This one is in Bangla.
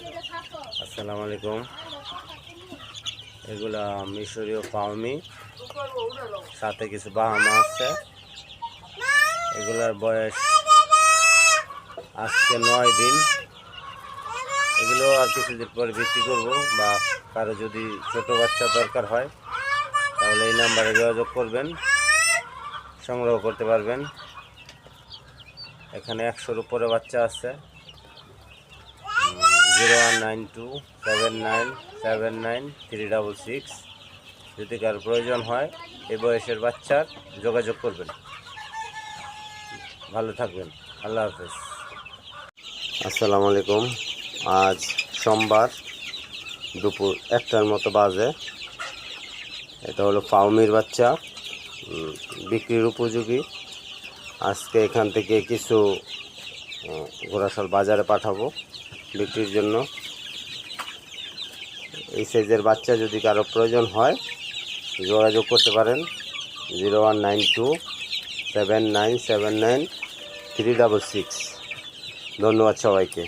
আসসালামু আলাইকুম। এগুলা মিশরীয় পাওমি, সাথে কিছু বাহামা আছে। এগুলার বয়স আজকে 9 দিন। এগুলো আর কিছুদিন পরে বিক্রি করব, বা কারো যদি ছোট বাচ্চা দরকার হয় তাহলে এই নাম্বারে যোগাযোগ করবেন, সংগ্রহ করতে পারবেন। এখানে 100-র উপরে বাচ্চা আছে। 0192797936। যদি কারো প্রয়োজন হয় এই বয়সের বাচ্চার যোগাযোগ করবেন। ভালো থাকবেন, আল্লাহ হাফেজ। আসসালামু আলাইকুম। আজ সোমবার দুপুর 1টার মতো বাজে। এটা হলো পাউমির বাচ্চা, বিক্রির উপযোগী। আজকে এখান থেকে কিছু ঘোড়াশাল বাজারে পাঠাবো বিক্রির জন্য। এই সাইজের বাচ্চা যদি কারো প্রয়োজন হয় যোগাযোগ করতে পারেন। 0192797936। ধন্যবাদ সবাইকে।